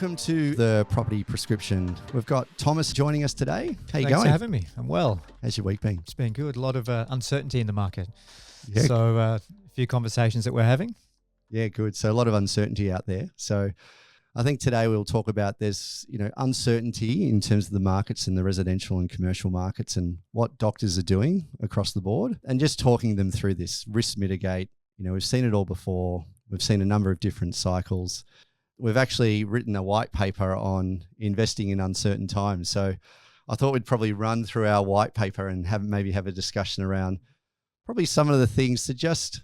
Welcome to the Property Prescription. We've got Tomas joining us today. How you going? Thanks for having me. I'm well. How's your week been? It's been good. A lot of uncertainty in the market. Yeah. So a few conversations that we're having. Yeah, good. So a lot of uncertainty out there. So I think today we'll talk about there's, uncertainty in terms of the markets and the residential and commercial markets and what doctors are doing across the board and just talking them through this risk mitigate. We've seen it all before. We've seen a number of different cycles. We've actually written a white paper on investing in uncertain times. So I thought we'd probably run through our white paper and maybe have a discussion around probably some of the things to just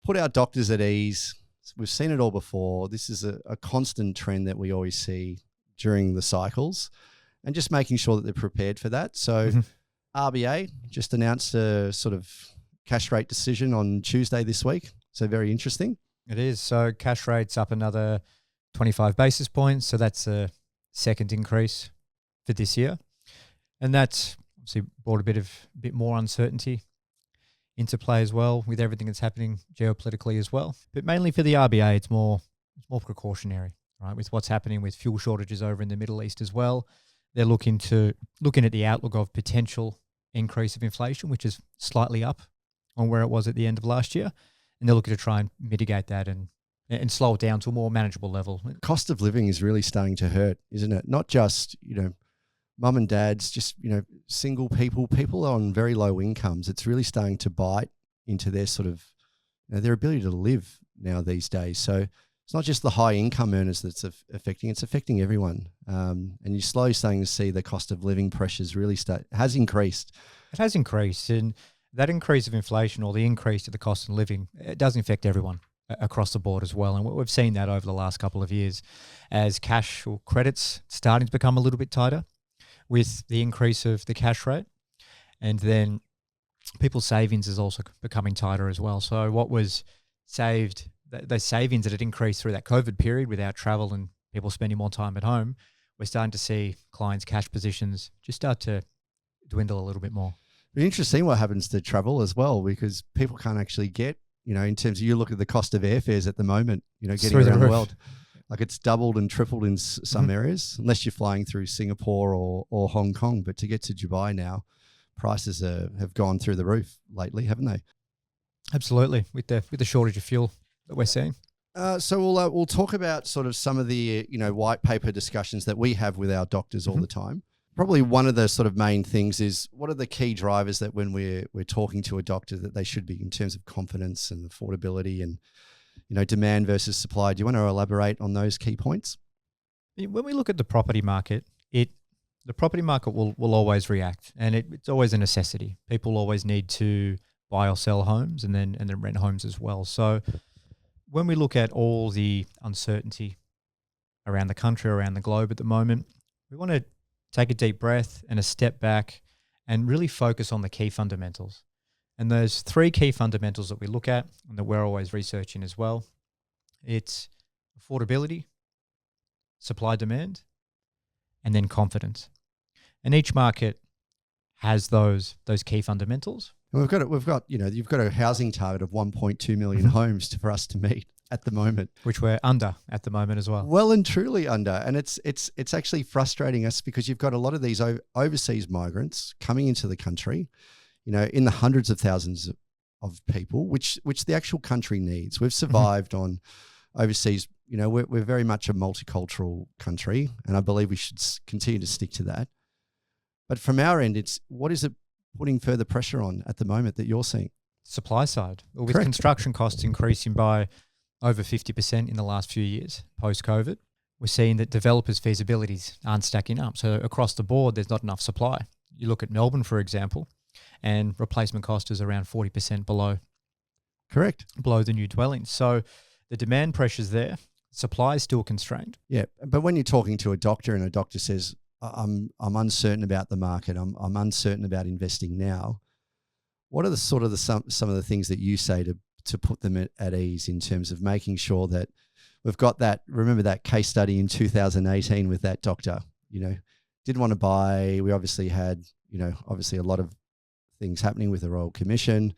put our doctors at ease. We've seen it all before. This is a constant trend that we always see during the cycles and just making sure that they're prepared for that. So RBA just announced a sort of cash rate decision on Tuesday this week. So very interesting. It is. So cash rate's up another 25 basis points. So that's a second increase for this year. And that's obviously brought a bit more uncertainty into play as well with everything that's happening geopolitically as well. But mainly for the RBA, it's more precautionary, right? With what's happening with fuel shortages over in the Middle East as well. They're looking at the outlook of potential increase of inflation, which is slightly up on where it was at the end of last year. And they're looking to try and mitigate that and slow it down to a more manageable level. Cost of living is really starting to hurt, isn't it? Not just, mum and dads, just, single people on very low incomes. It's really starting to bite into their sort of, their ability to live now these days. So it's not just the high income earners that's affecting, it's affecting everyone. And you're slowly starting to see the cost of living pressures really has increased. It has increased. And that increase of inflation or the increase to the cost of living, it does affect everyone across the board as well. And we've seen that over the last couple of years as cash or credits starting to become a little bit tighter with the increase of the cash rate. And then people's savings is also becoming tighter as well. So what was saved, those savings that had increased through that COVID period without travel and people spending more time at home, we're starting to see clients' cash positions just start to dwindle a little bit more. It's interesting what happens to travel as well, because people can't actually get, in terms of you look at the cost of airfares at the moment, getting around the world, like it's doubled and tripled in some areas, unless you're flying through Singapore or Hong Kong. But to get to Dubai now, prices have gone through the roof lately, haven't they? Absolutely, with the shortage of fuel that we're seeing. So we'll talk about sort of some of the white paper discussions that we have with our doctors all the time. Probably one of the sort of main things is what are the key drivers that when we're talking to a doctor that they should be in terms of confidence and affordability and demand versus supply. Do you want to elaborate on those key points? When we look at the property market, the property market will always react, and it's always a necessity. People always need to buy or sell homes and then rent homes as well. So when we look at all the uncertainty around the country, around the globe at the moment, we want to take a deep breath and a step back and really focus on the key fundamentals. And those three key fundamentals that we look at and that we're always researching as well, it's affordability, supply demand, and then confidence. And each market has those key fundamentals. And we've got you've got a housing target of 1.2 million homes for us to meet at the moment, which we're under at the moment as well. Well and truly under, and it's actually frustrating us because you've got a lot of these overseas migrants coming into the country, in the hundreds of thousands of people, which the actual country needs. We've survived on overseas. We're very much a multicultural country, and I believe we should continue to stick to that. But from our end, what is it putting further pressure on at the moment that you're seeing? Supply side, with Correct. Construction costs increasing by over 50% in the last few years post-COVID. We're seeing that developers' feasibilities aren't stacking up. So across the board, there's not enough supply. You look at Melbourne, for example, and replacement cost is around 40% below. Correct. Below the new dwellings. So the demand pressure's there. Supply is still constrained. Yeah, but when you're talking to a doctor and a doctor says, I'm uncertain about the market, I'm uncertain about investing now, what are some of the things that you say to put them at ease in terms of making sure that we've got that? Remember that case study in 2018 with that doctor, didn't want to buy. We obviously had, a lot of things happening with the Royal Commission.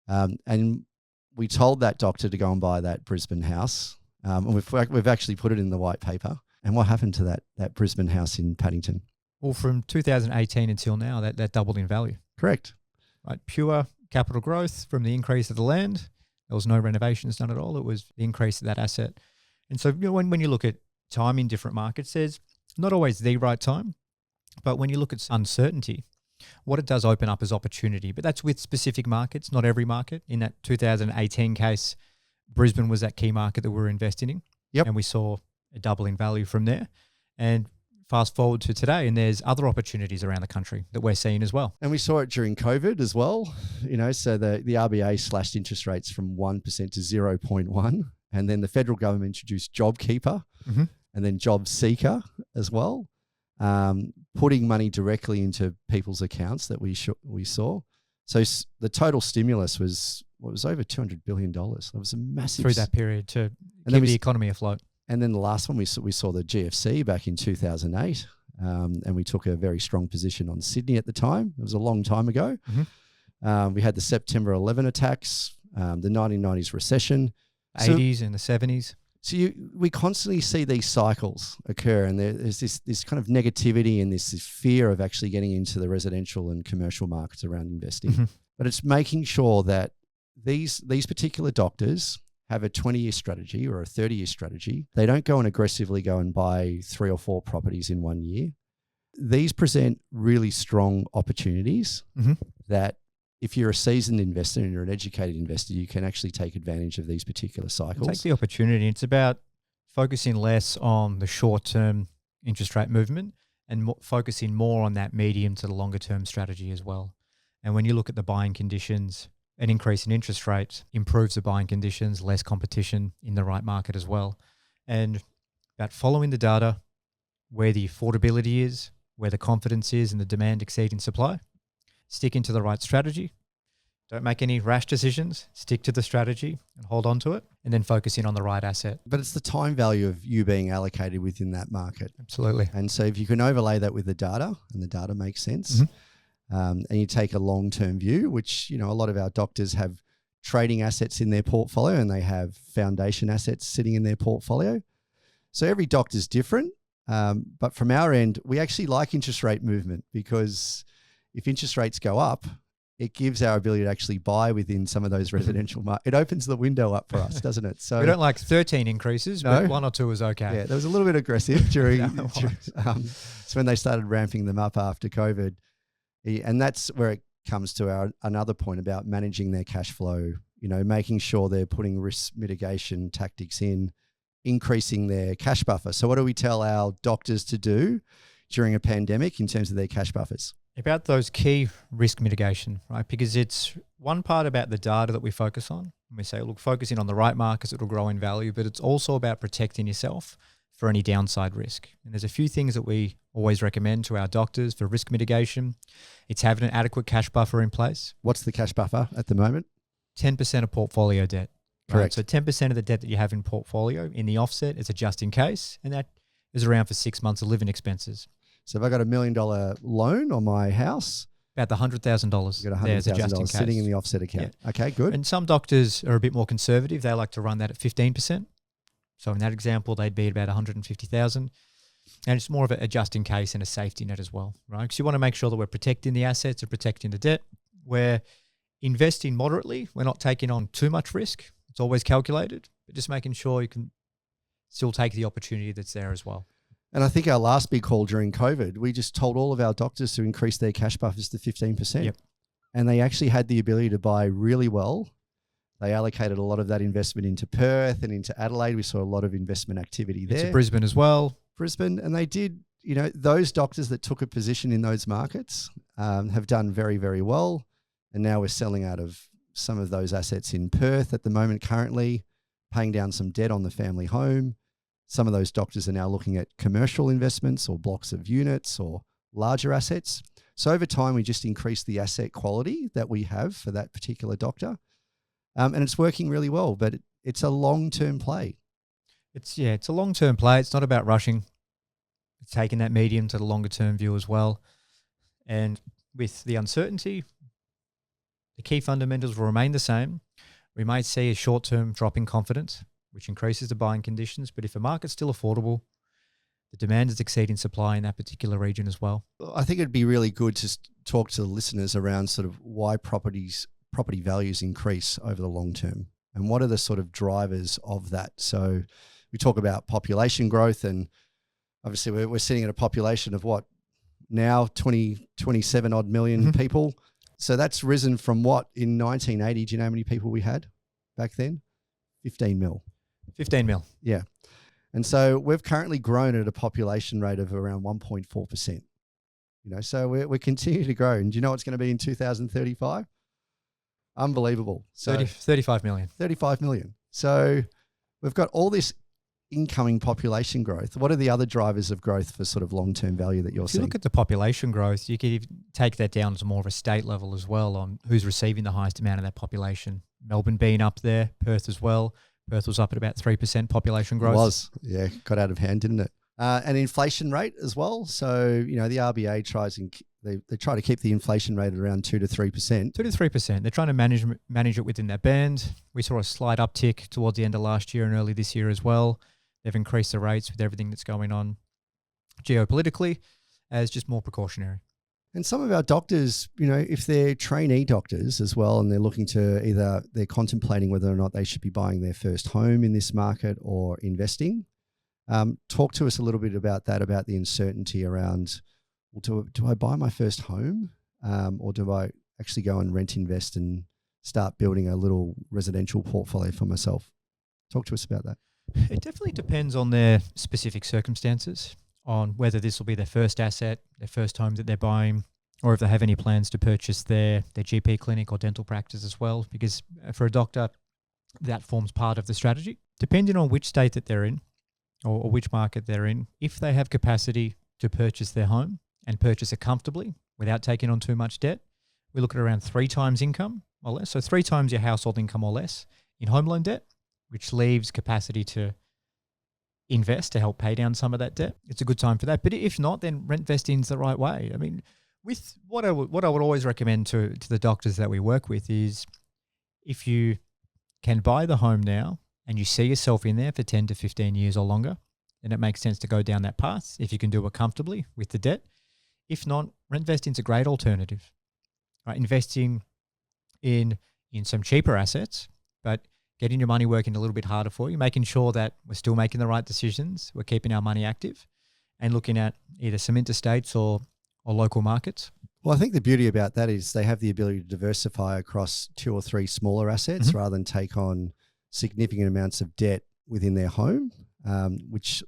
And we told that doctor to go and buy that Brisbane house. And we've actually put it in the white paper. And what happened to that Brisbane house in Paddington? Well, from 2018 until now, that doubled in value. Correct. Right, pure capital growth from the increase of the land. There was no renovations done at all. It was the increase of that asset. And so when you look at time in different markets, there's not always the right time. But when you look at uncertainty, what it does open up is opportunity. But that's with specific markets, not every market. In that 2018 case, Brisbane was that key market that we were investing in. Yep. And we saw a double in value from there. And fast forward to today, and there's other opportunities around the country that we're seeing as well. And we saw it during COVID as well. So the RBA slashed interest rates from 1% to 0.1. And then the federal government introduced JobKeeper and then 𝗏𝗂𝘃 as well, putting money directly into people's accounts that we saw. So the total stimulus was over $200 billion. It was a massive... Through that period to keep the economy afloat. And then the last one, we saw the GFC back in 2008, and we took a very strong position on Sydney at the time. It was a long time ago. We had the September 11 attacks, the 1990s recession. 80s and the 70s. So we constantly see these cycles occur, and there's this kind of negativity and this fear of actually getting into the residential and commercial markets around investing. But it's making sure that these particular doctors have a 20-year strategy or a 30-year strategy. They don't go and aggressively go and buy 3 or 4 properties in 1 year. These present really strong opportunities that if you're a seasoned investor and you're an educated investor, you can actually take advantage of these particular cycles. Take the opportunity. It's about focusing less on the short-term interest rate movement and focusing more on that medium to the longer-term strategy as well. And when you look at the buying conditions, an increase in interest rates improves the buying conditions, less competition in the right market as well. And about following the data, where the affordability is, where the confidence is and the demand exceeding supply, sticking to the right strategy. Don't make any rash decisions. Stick to the strategy and hold on to it, and then focusing on the right asset. But it's the time value of you being allocated within that market. Absolutely. And so if you can overlay that with the data, and the data makes sense, and you take a long-term view, which, a lot of our doctors have trading assets in their portfolio and they have foundation assets sitting in their portfolio. So every doctor's different. But from our end, we actually like interest rate movement, because if interest rates go up, it gives our ability to actually buy within some of those residential markets. It opens the window up for us, doesn't it? So we don't like 13 increases, but 1 or 2 is okay. Yeah, there was a little bit aggressive during, so when they started ramping them up after COVID. And that's where it comes to another point about managing their cash flow, making sure they're putting risk mitigation tactics in, increasing their cash buffer. So what do we tell our doctors to do during a pandemic in terms of their cash buffers? About those key risk mitigation, right? Because it's one part about the data that we focus on. We say, look, focusing on the right markets, it'll grow in value, but it's also about protecting yourself for any downside risk. And there's a few things that we always recommend to our doctors for risk mitigation. It's having an adequate cash buffer in place. What's the cash buffer at the moment? 10% of portfolio debt. Correct. Right? So 10% of the debt that you have in portfolio in the offset is a just in case, and that is around for 6 months of living expenses. So if I got $1 million loan on my house, about the $100,000. You got $100,000 sitting in the offset account. Yeah. Okay, good. And some doctors are a bit more conservative. They like to run that at 15%. So in that example, they'd be at about 150,000. And it's more of a just in case and a safety net as well, right? Because you want to make sure that we're protecting the assets and protecting the debt. We're investing moderately. We're not taking on too much risk. It's always calculated, but just making sure you can still take the opportunity that's there as well. And I think our last big call during COVID, we just told all of our doctors to increase their cash buffers to 15%. Yep. And they actually had the ability to buy really well. They allocated a lot of that investment into Perth and into Adelaide. We saw a lot of investment activity there. Into Brisbane as well. Brisbane. And they did, those doctors that took a position in those markets have done very, very well. And now we're selling out of some of those assets in Perth at the moment currently, paying down some debt on the family home. Some of those doctors are now looking at commercial investments or blocks of units or larger assets. So over time, we just increase the asset quality that we have for that particular doctor. And it's working really well, but it's a long-term play. It's a long-term play. It's not about rushing. It's taking that medium to the longer-term view as well. And with the uncertainty, the key fundamentals will remain the same. We might see a short-term drop in confidence, which increases the buying conditions. But if the market's still affordable, The demand is exceeding supply in that particular region as well. I think it'd be really good to talk to the listeners around sort of why property values increase over the long term and what are the sort of drivers of that. So we talk about population growth, and obviously we're sitting at a population of what now 27 odd million people. So that's risen from what in 1980, do you know how many people we had back then? 15 mil. 15 mil. Yeah. And so we've currently grown at a population rate of around 1.4%. So we're continuing to grow. And do you know what's going to be in 2035? Unbelievable. So 35 million. 35 million. So we've got all this incoming population growth. What are the other drivers of growth for sort of long-term value that you're seeing? If you look at the population growth, you could even take that down to more of a state level as well on who's receiving the highest amount of that population. Melbourne being up there, Perth as well. Perth was up at about 3% population growth. It was, yeah, got out of hand, didn't it? And inflation rate as well. So, the RBA they try to keep the inflation rate at around 2 to 3%. 2 to 3%. They're trying to manage it within that band. We saw a slight uptick towards the end of last year and early this year as well. They've increased the rates with everything that's going on geopolitically as just more precautionary. And some of our doctors, if they're trainee doctors as well, and they're looking to they're contemplating whether or not they should be buying their first home in this market or investing. Talk to us a little bit about that, about the uncertainty around, well, do I buy my first home or do I actually go and rent invest and start building a little residential portfolio for myself? Talk to us about that. It definitely depends on their specific circumstances, on whether this will be their first asset, their first home that they're buying, or if they have any plans to purchase their GP clinic or dental practice as well, because for a doctor, that forms part of the strategy. Depending on which state that they're in or which market they're in, if they have capacity to purchase their home and purchase it comfortably without taking on too much debt, we look at around 3 times income or less. So 3 times your household income or less in home loan debt, which leaves capacity to invest to help pay down some of that debt. It's a good time for that. But if not, then rent vesting is the right way. I mean, with what I would always recommend to the doctors that we work with is if you can buy the home now and you see yourself in there for 10 to 15 years or longer, then it makes sense to go down that path if you can do it comfortably with the debt. If not, rent vesting is a great alternative. Right? Investing in some cheaper assets, but getting your money working a little bit harder for you, making sure that we're still making the right decisions, we're keeping our money active, and looking at either some interstates or local markets. Well, I think the beauty about that is they have the ability to diversify across 2 or 3 smaller assets rather than take on significant amounts of debt within their home, which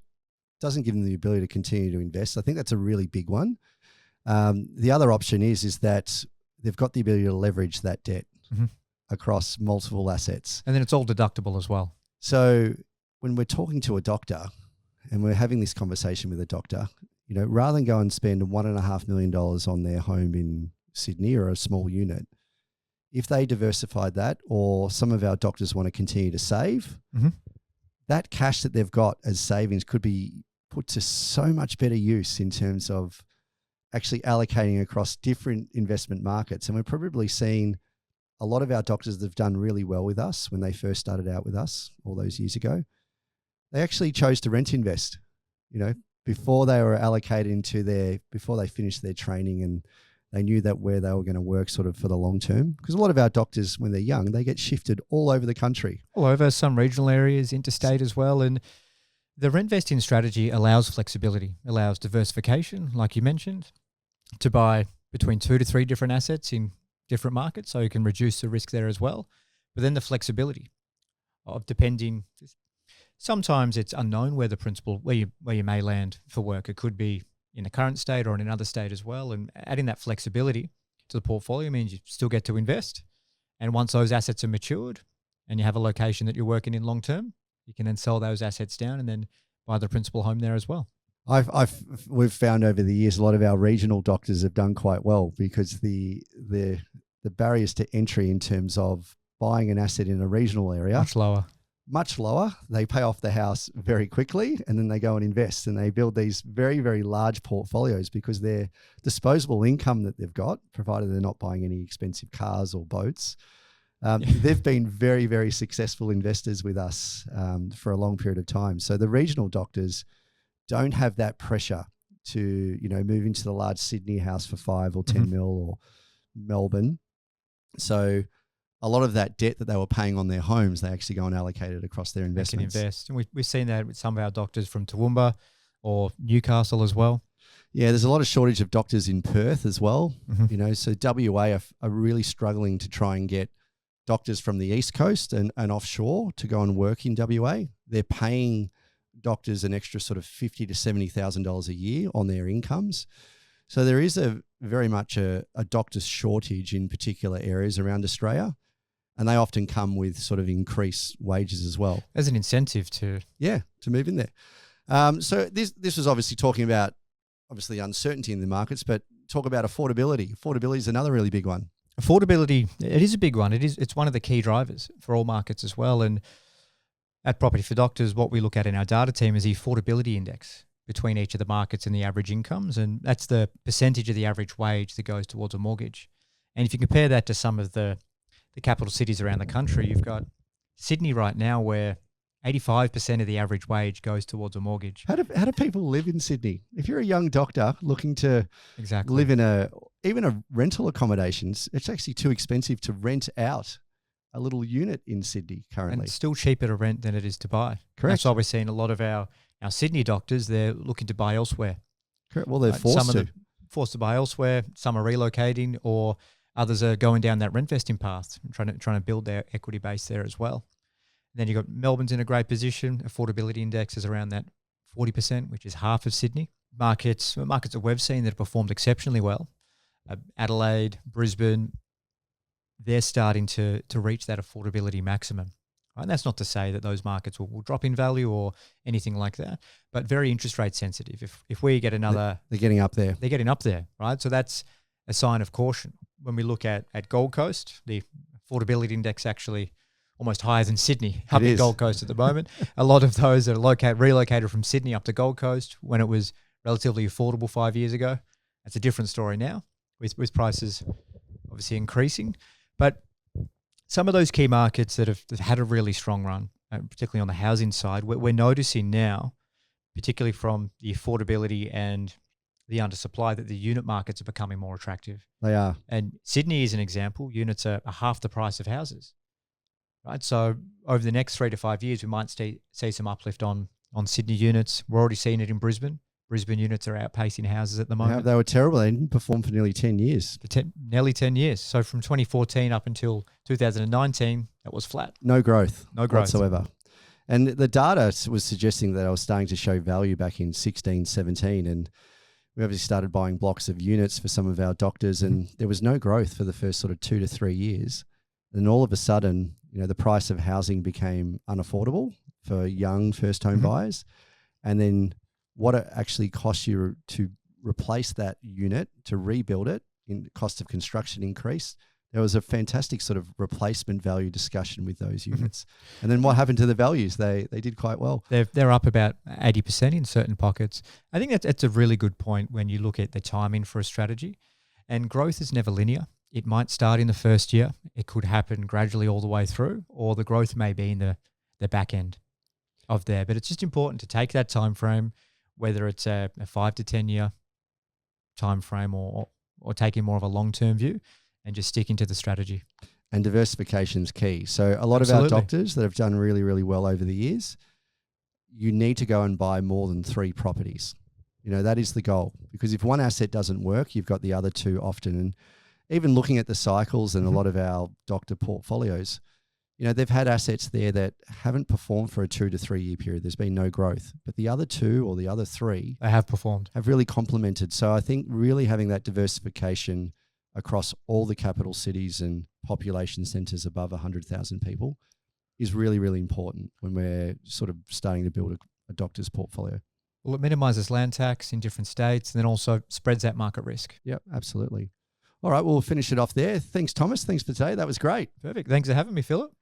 doesn't give them the ability to continue to invest. I think that's a really big one. The other option is that they've got the ability to leverage that debt across multiple assets. And then it's all deductible as well. So when we're talking to a doctor and we're having this conversation with a doctor, rather than go and spend $1.5 million on their home in Sydney or a small unit, if they diversified that, or some of our doctors want to continue to save, that cash that they've got as savings could be put to so much better use in terms of actually allocating across different investment markets. And we're probably seeing a lot of our doctors that have done really well with us when they first started out with us all those years ago. They actually chose to rent invest, before they were allocated before they finished their training, and they knew that where they were going to work sort of for the long term. Because a lot of our doctors, when they're young, they get shifted all over the country. All over, some regional areas, interstate as well. And the rent vesting strategy allows flexibility, allows diversification, like you mentioned, to buy between 2 to 3 different assets in different markets, so you can reduce the risk there as well. But then the flexibility of depending, sometimes it's unknown where you may land for work. It could be in the current state or in another state as well. And adding that flexibility to the portfolio means you still get to invest. And once those assets are matured and you have a location that you're working in long term, you can then sell those assets down and then buy the principal home there as well. We've found over the years a lot of our regional doctors have done quite well because the barriers to entry in terms of buying an asset in a regional area much lower. They pay off the house very quickly and then they go and invest and they build these very, very large portfolios because their disposable income that they've got, provided they're not buying any expensive cars or boats, they've been very, very successful investors with us for a long period of time. So the regional doctors don't have that pressure to, move into the large Sydney house for 5 or 10 mil or Melbourne. So a lot of that debt that they were paying on their homes, they actually go and allocate it across their investments. They can invest. And we've seen that with some of our doctors from Toowoomba or Newcastle as well. Yeah, there's a lot of shortage of doctors in Perth as well. So WA are really struggling to try and get doctors from the East Coast and offshore to go and work in WA. They're paying doctors an extra sort of $50,000 to $70,000 a year on their incomes. So there is very much a doctor's shortage in particular areas around Australia, and they often come with sort of increased wages as well. As an incentive to move in there. So this was obviously talking about uncertainty in the markets, but talk about affordability. Affordability is another really big one. Affordability, it is a big one. It's one of the key drivers for all markets as well. And at Property for Doctors, what we look at in our data team is the affordability index between each of the markets and the average incomes. And that's the percentage of the average wage that goes towards a mortgage. And if you compare that to some of the capital cities around the country, you've got Sydney right now where 85% of the average wage goes towards a mortgage. How do people live in Sydney? If you're a young doctor looking to live in even a rental accommodations, it's actually too expensive to rent out a little unit in Sydney currently. And it's still cheaper to rent than it is to buy. Correct. That's why we're seeing a lot of our Sydney doctors, they're looking to buy elsewhere. Correct. Well, they're forced to. Forced to buy elsewhere. Some are relocating, or others are going down that rentvesting path and trying to build their equity base there as well. Then you've got Melbourne's in a great position. Affordability index is around that 40%, which is half of Sydney. Markets that we've seen that have performed exceptionally well, Adelaide, Brisbane, they're starting to reach that affordability maximum. Right? And that's not to say that those markets will drop in value or anything like that, but very interest rate sensitive. If we get another... They're getting up there. They're getting up there, right? So that's a sign of caution. When we look at Gold Coast, the affordability index actually almost higher than Sydney up in Gold Coast at the moment. A lot of those are relocated from Sydney up to Gold Coast when it was relatively affordable 5 years ago. That's a different story now with prices obviously increasing. But some of those key markets that have had a really strong run, particularly on the housing side, we're noticing now, particularly from the affordability and the undersupply, that the unit markets are becoming more attractive. They are. And Sydney is an example. Units are half the price of houses. Right, so over the next 3 to 5 years, we might see some uplift on Sydney units. We're already seeing it in Brisbane. Brisbane units are outpacing houses at the moment. They were terrible. They didn't perform for nearly 10 years. Nearly 10 years. So from 2014 up until 2019, that was flat. No growth. No growth whatsoever. And the data was suggesting that I was starting to show value back in 16, 17. And we obviously started buying blocks of units for some of our doctors, and there was no growth for the first sort of 2 to 3 years. And all of a sudden, the price of housing became unaffordable for young first home buyers. And then what it actually costs you to replace that unit, to rebuild it, in the cost of construction increased. There was a fantastic sort of replacement value discussion with those units. And then what happened to the values? They did quite well. They're up about 80% in certain pockets. I think that's a really good point when you look at the timing for a strategy. And growth is never linear. It might start in the first year. It could happen gradually all the way through, or the growth may be in the back end of there. But it's just important to take that time frame, whether it's a 5 to 10 year time frame or taking more of a long-term view, and just sticking to the strategy. And diversification is key. So a lot of our doctors that have done really, really well over the years, you need to go and buy more than 3 properties. That is the goal. Because if one asset doesn't work, you've got the other 2 often. And even looking at the cycles and a lot of our doctor portfolios, they've had assets there that haven't performed for a 2 to 3 year period. There's been no growth. But the other 2 or the other 3 they have performed, have really complemented. So I think really having that diversification across all the capital cities and population centres above 100,000 people is really, really important when we're sort of starting to build a doctor's portfolio. Well, it minimises land tax in different states, and then also spreads out market risk. Yep, absolutely. All right, we'll finish it off there. Thanks, Thomas. Thanks for today. That was great. Perfect. Thanks for having me, Phillip.